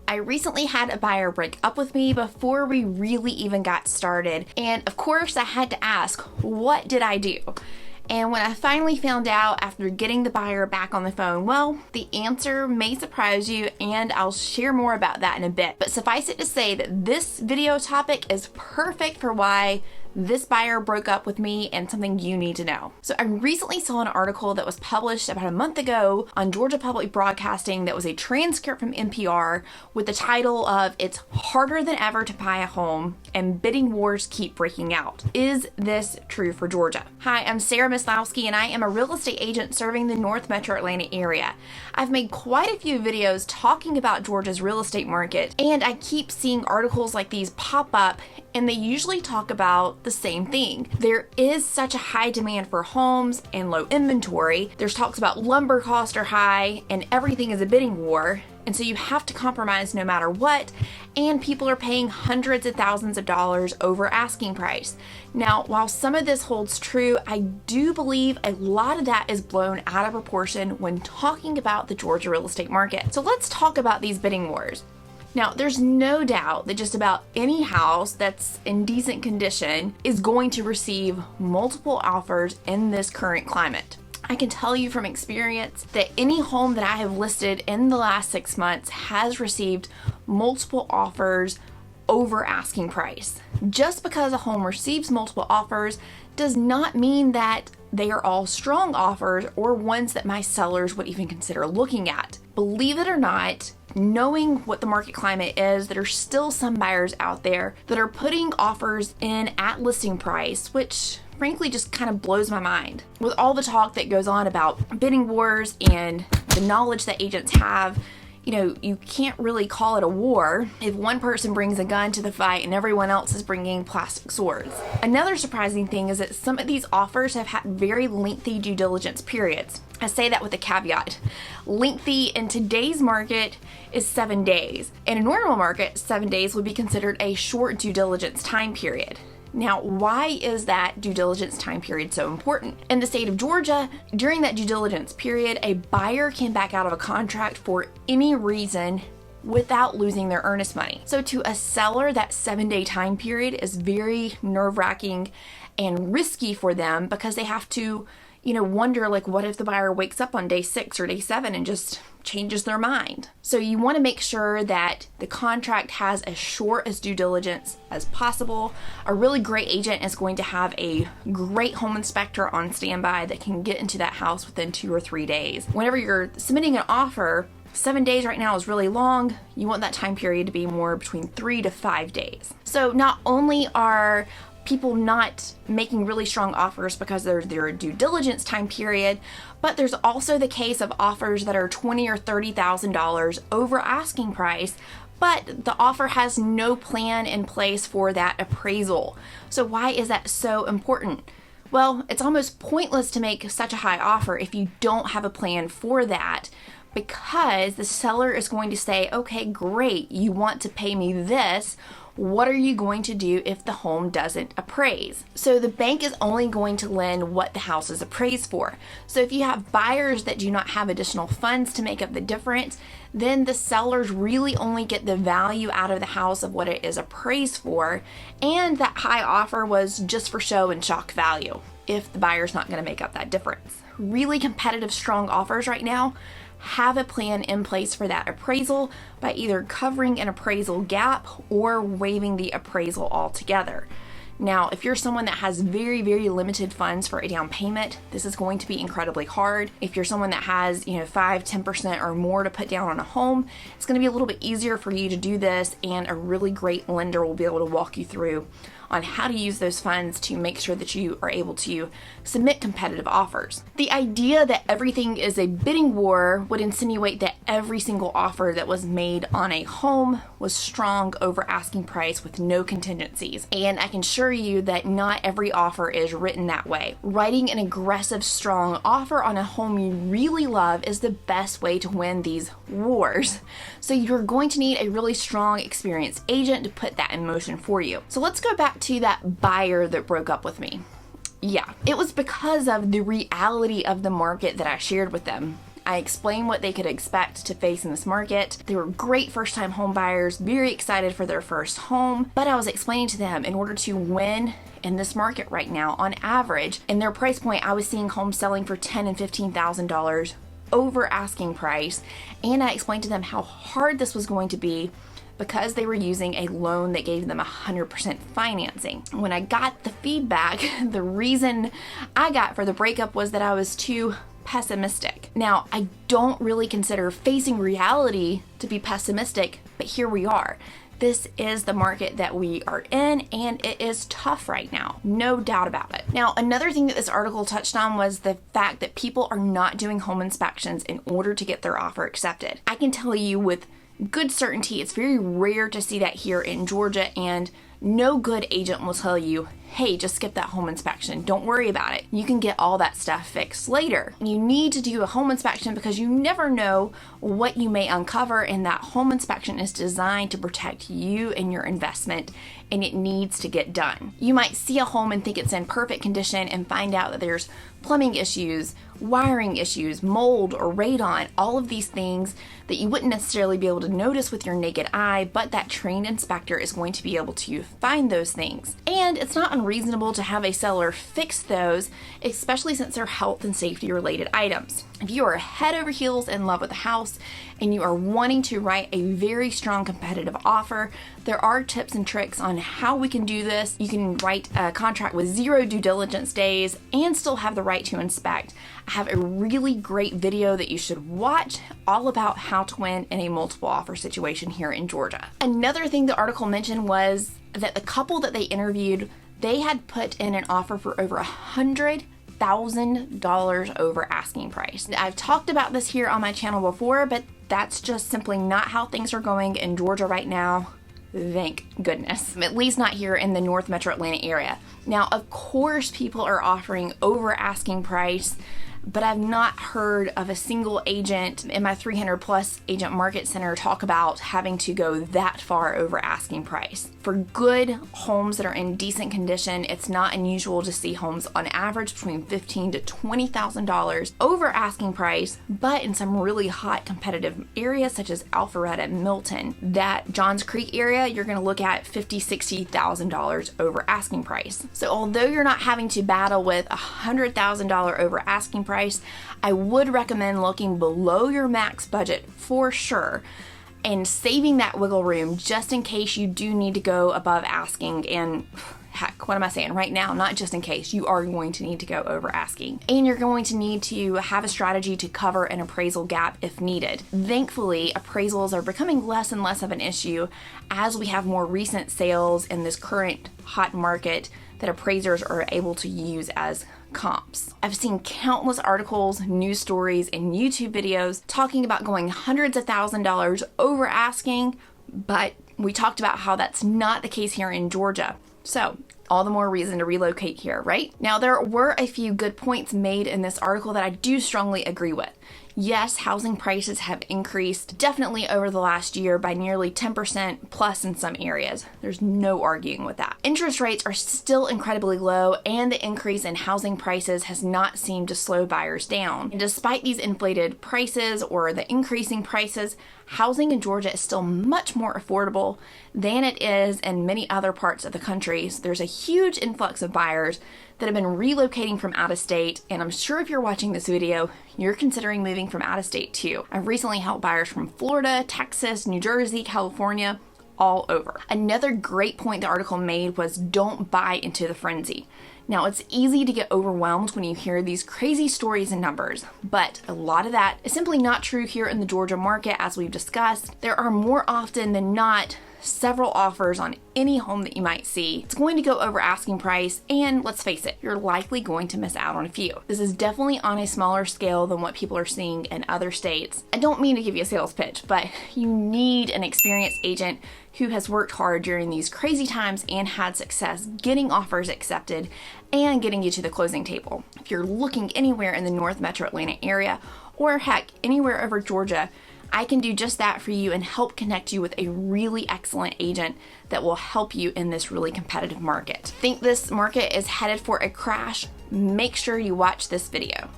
I recently had a buyer break up with me before we really even got started, and of course I had to ask, what did I do? And when I finally found out after getting the buyer back on the phone, well, the answer may surprise you, and I'll share more about that in a bit. But suffice it to say that this video topic is perfect for why this buyer broke up with me and something you need to know. So I recently saw an article that was published about a month ago on Georgia Public Broadcasting that was a transcript from NPR with the title of "It's Harder Than Ever to Buy a Home and Bidding Wars Keep Breaking Out. Is this true for Georgia?" Hi, I'm Sarah Maslowski and I am a real estate agent serving the North Metro Atlanta area. I've made quite a few videos talking about Georgia's real estate market, and I keep seeing articles like these pop up, and they usually talk about the same thing. There is such a high demand for homes and low inventory. There's talks about lumber costs are high and everything is a bidding war. And so you have to compromise no matter what, and people are paying hundreds of thousands of dollars over asking price. Now, while some of this holds true, I do believe a lot of that is blown out of proportion when talking about the Georgia real estate market. So let's talk about these bidding wars. Now, there's no doubt that just about any house that's in decent condition is going to receive multiple offers in this current climate. I can tell you from experience that any home that I have listed in the last 6 months has received multiple offers over asking price. Just because a home receives multiple offers does not mean that they are all strong offers or ones that my sellers would even consider looking at. Believe it or not, knowing what the market climate is, there are still some buyers out there that are putting offers in at listing price, which frankly just kind of blows my mind. With all the talk that goes on about bidding wars and the knowledge that agents have, you can't really call it a war if one person brings a gun to the fight and everyone else is bringing plastic swords. Another surprising thing is that some of these offers have had very lengthy due diligence periods. I say that with a caveat. Lengthy in today's market is 7 days. In a normal market, 7 days would be considered a short due diligence time period. Now, why is that due diligence time period so important? In the state of Georgia, during that due diligence period, a buyer can back out of a contract for any reason without losing their earnest money. So to a seller, that 7-day time period is very nerve-wracking and risky for them because they have to wonder, like, what if the buyer wakes up on day 6 or day 7 and just changes their mind? So you want to make sure that the contract has as short as due diligence as possible. A really great agent is going to have a great home inspector on standby that can get into that house within 2 or 3 days. Whenever you're submitting an offer, 7 days right now is really long. You want that time period to be more between 3 to 5 days. So not only are people not making really strong offers because there's their due diligence time period, but there's also the case of offers that are $20,000 or $30,000 over asking price, but the offer has no plan in place for that appraisal. So why is that so important? Well, it's almost pointless to make such a high offer if you don't have a plan for that, because the seller is going to say, okay, great, you want to pay me this. What are you going to do if the home doesn't appraise? So the bank is only going to lend what the house is appraised for. So if you have buyers that do not have additional funds to make up the difference, then the sellers really only get the value out of the house of what it is appraised for, and that high offer was just for show and shock value if the buyer's not going to make up that difference. Really competitive, strong offers right now have a plan in place for that appraisal by either covering an appraisal gap or waiving the appraisal altogether. Now, if you're someone that has very, very limited funds for a down payment, this is going to be incredibly hard. If you're someone that has, 5-10% or more to put down on a home, it's going to be a little bit easier for you to do this, and a really great lender will be able to walk you through on how to use those funds to make sure that you are able to submit competitive offers. The idea that everything is a bidding war would insinuate that every single offer that was made on a home was strong over asking price with no contingencies. And I can assure you that not every offer is written that way. Writing an aggressive, strong offer on a home you really love is the best way to win these wars. So you're going to need a really strong, experienced agent to put that in motion for you. So let's go back to that buyer that broke up with me. Yeah, it was because of the reality of the market that I shared with them. I explained what they could expect to face in this market. They were great first-time home buyers, very excited for their first home, but I was explaining to them in order to win in this market right now, on average, in their price point, I was seeing homes selling for $10,000 and $15,000 over asking price, and I explained to them how hard this was going to be because they were using a loan that gave them 100% financing. When I got the feedback, the reason I got for the breakup was that I was too pessimistic. Now, I don't really consider facing reality to be pessimistic, but here we are. This is the market that we are in, and it is tough right now. No doubt about it. Now, another thing that this article touched on was the fact that people are not doing home inspections in order to get their offer accepted. I can tell you with good certainty, it's very rare to see that here in Georgia, and no good agent will tell you, hey, just skip that home inspection. Don't worry about it. You can get all that stuff fixed later. You need to do a home inspection because you never know what you may uncover, and that home inspection is designed to protect you and your investment, and it needs to get done. You might see a home and think it's in perfect condition and find out that there's plumbing issues, wiring issues, mold or radon, all of these things that you wouldn't necessarily be able to notice with your naked eye, but that trained inspector is going to be able to find those things. And it's not unreasonable to have a seller fix those, especially since they're health and safety related items. If you are head over heels in love with a house and you are wanting to write a very strong competitive offer, there are tips and tricks on how we can do this. You can write a contract with 0 due diligence days and still have the right to inspect. I have a really great video that you should watch all about how to win in a multiple offer situation here in Georgia. Another thing the article mentioned was that the couple that they interviewed, they had put in an offer for over $100,000 over asking price. I've talked about this here on my channel before, but that's just simply not how things are going in Georgia right now. Thank goodness. At least not here in the North Metro Atlanta area. Now, of course, people are offering over asking price, but I've not heard of a single agent in my 300 plus agent market center talk about having to go that far over asking price. For good homes that are in decent condition, it's not unusual to see homes on average between $15,000 to $20,000 over asking price, but in some really hot competitive areas such as Alpharetta, Milton, that Johns Creek area, you're gonna look at $50,000, $60,000 over asking price. So although you're not having to battle with $100,000 over asking price, I would recommend looking below your max budget for sure and saving that wiggle room just in case you do need to go above asking. And heck, what am I saying right now? Not just in case, you are going to need to go over asking. And you're going to need to have a strategy to cover an appraisal gap if needed. Thankfully, appraisals are becoming less and less of an issue as we have more recent sales in this current hot market that appraisers are able to use as comps. I've seen countless articles, news stories, and YouTube videos talking about going hundreds of $1,000s over asking, but we talked about how that's not the case here in Georgia. So all the more reason to relocate here, right? Now, there were a few good points made in this article that I do strongly agree with. Yes, housing prices have increased definitely over the last year by nearly 10% plus in some areas. There's no arguing with that. Interest rates are still incredibly low, and the increase in housing prices has not seemed to slow buyers down. And despite these inflated prices or the increasing prices, housing in Georgia is still much more affordable than it is in many other parts of the country. So there's a huge influx of buyers that have been relocating from out of state, and I'm sure if you're watching this video, you're considering moving from out of state too. I've recently helped buyers from Florida, Texas, New Jersey, California, all over. Another great point the article made was don't buy into the frenzy. Now, it's easy to get overwhelmed when you hear these crazy stories and numbers, but a lot of that is simply not true here in the Georgia market. As we've discussed, there are more often than not several offers on any home that you might see. It's going to go over asking price, and let's face it, you're likely going to miss out on a few. This is definitely on a smaller scale than what people are seeing in other states. I don't mean to give you a sales pitch, but you need an experienced agent who has worked hard during these crazy times and had success getting offers accepted and getting you to the closing table. If you're looking anywhere in the North Metro Atlanta area, or heck, anywhere over Georgia, I can do just that for you and help connect you with a really excellent agent that will help you in this really competitive market. Think this market is headed for a crash? Make sure you watch this video.